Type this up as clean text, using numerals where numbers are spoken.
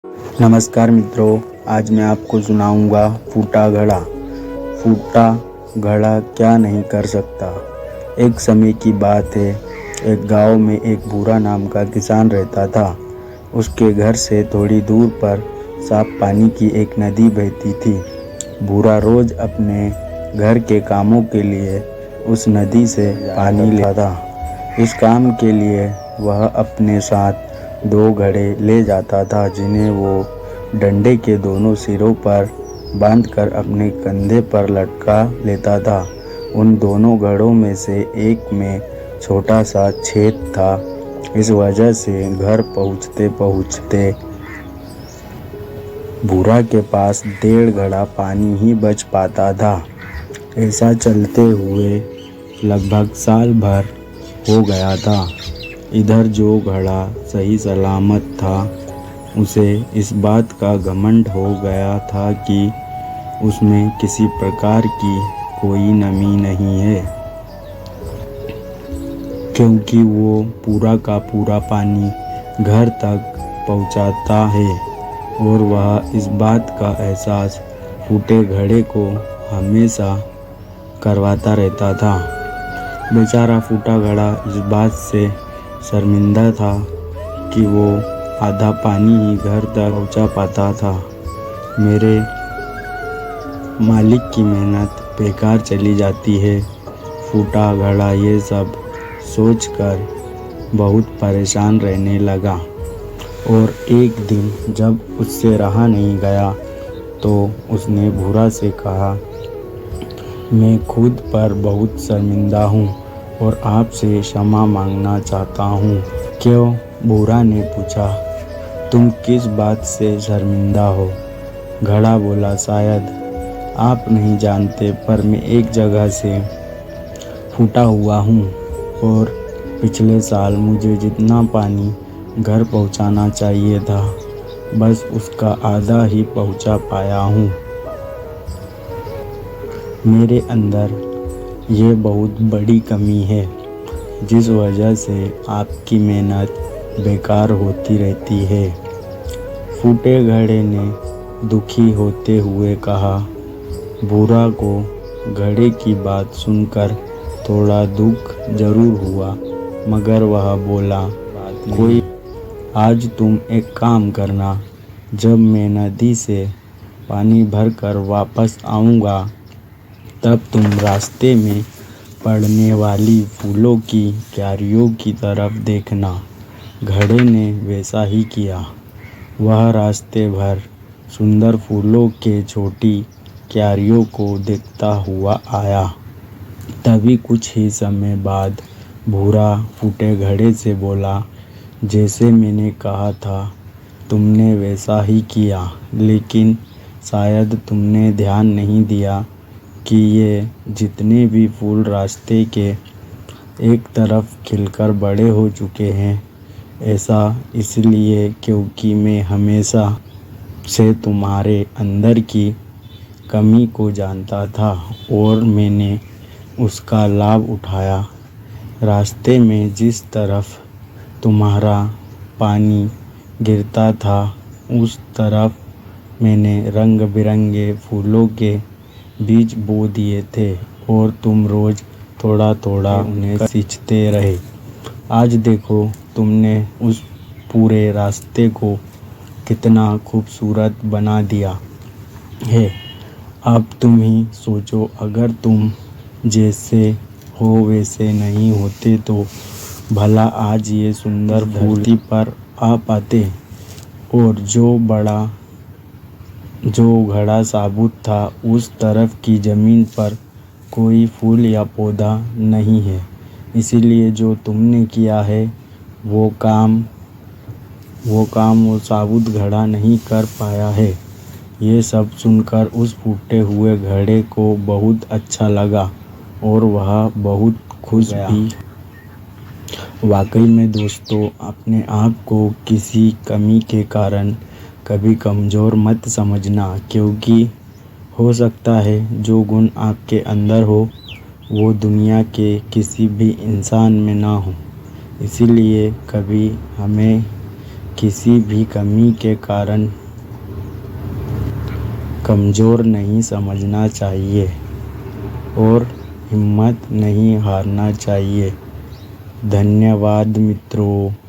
नमस्कार मित्रों, आज मैं आपको सुनाऊंगा फूटा घड़ा। फूटा घड़ा क्या नहीं कर सकता। एक समय की बात है, एक गांव में एक भूरा नाम का किसान रहता था। उसके घर से थोड़ी दूर पर साफ पानी की एक नदी बहती थी। भूरा रोज अपने घर के कामों के लिए उस नदी से पानी लेता था। इस काम के लिए वह अपने साथ 2 घड़े ले जाता था, जिन्हें वो डंडे के दोनों सिरों पर बांधकर अपने कंधे पर लटका लेता था। उन दोनों घड़ों में से एक में छोटा सा छेद था। इस वजह से घर पहुँचते पहुँचते भूरा के पास 1.5 घड़ा पानी ही बच पाता था। ऐसा चलते हुए लगभग साल भर हो गया था। इधर जो घड़ा सही सलामत था, उसे इस बात का घमंड हो गया था कि उसमें किसी प्रकार की कोई नमी नहीं है, क्योंकि वो पूरा का पूरा पानी घर तक पहुंचाता है। और वह इस बात का एहसास फूटे घड़े को हमेशा करवाता रहता था। बेचारा फूटा घड़ा इस बात से शर्मिंदा था कि वो आधा पानी ही घर तक पहुंचा पाता था। मेरे मालिक की मेहनत बेकार चली जाती है। फूटा घड़ा ये सब सोचकर बहुत परेशान रहने लगा। और एक दिन जब उससे रहा नहीं गया, तो उसने भूरा से कहा, मैं खुद पर बहुत शर्मिंदा हूँ और आपसे क्षमा मांगना चाहता हूँ। क्यों? भूरा ने पूछा। तुम किस बात से शर्मिंदा हो? घड़ा बोला, शायद आप नहीं जानते, पर मैं एक जगह से फूटा हुआ हूँ और पिछले साल मुझे जितना पानी घर पहुँचाना चाहिए था, बस उसका आधा ही पहुँचा पाया हूँ। मेरे अंदर ये बहुत बड़ी कमी है, जिस वजह से आपकी मेहनत बेकार होती रहती है। फूटे घड़े ने दुखी होते हुए कहा। भूरा को घड़े की बात सुनकर थोड़ा दुख जरूर हुआ, मगर वह बोला, कोई आज तुम एक काम करना, जब मैं नदी से पानी भरकर वापस आऊँगा, तब तुम रास्ते में पड़ने वाली फूलों की क्यारियों की तरफ देखना। घड़े ने वैसा ही किया। वह रास्ते भर सुंदर फूलों के छोटी क्यारियों को देखता हुआ आया। तभी कुछ ही समय बाद भूरा फूटे घड़े से बोला, जैसे मैंने कहा था, तुमने वैसा ही किया, लेकिन शायद तुमने ध्यान नहीं दिया कि ये जितने भी फूल रास्ते के एक तरफ खिलकर बड़े हो चुके हैं, ऐसा इसलिए क्योंकि मैं हमेशा से तुम्हारे अंदर की कमी को जानता था और मैंने उसका लाभ उठाया। रास्ते में जिस तरफ तुम्हारा पानी गिरता था, उस तरफ मैंने रंग बिरंगे फूलों के बीज बो दिए थे और तुम रोज थोड़ा थोड़ा उन्हें सींचते रहे। आज देखो, तुमने उस पूरे रास्ते को कितना खूबसूरत बना दिया है। अब तुम ही सोचो, अगर तुम जैसे हो वैसे नहीं होते तो भला आज ये सुंदर धरती पर आ पाते। और जो घड़ा साबुत था, उस तरफ की ज़मीन पर कोई फूल या पौधा नहीं है। इसीलिए जो तुमने किया है वो काम वो साबुत घड़ा नहीं कर पाया है। ये सब सुनकर उस फूटे हुए घड़े को बहुत अच्छा लगा और वह बहुत खुश भी। वाकई में दोस्तों, अपने आप को किसी कमी के कारण कभी कमज़ोर मत समझना, क्योंकि हो सकता है जो गुण आपके अंदर हो वो दुनिया के किसी भी इंसान में ना हो। इसीलिए कभी हमें किसी भी कमी के कारण कमज़ोर नहीं समझना चाहिए और हिम्मत नहीं हारना चाहिए। धन्यवाद मित्रों।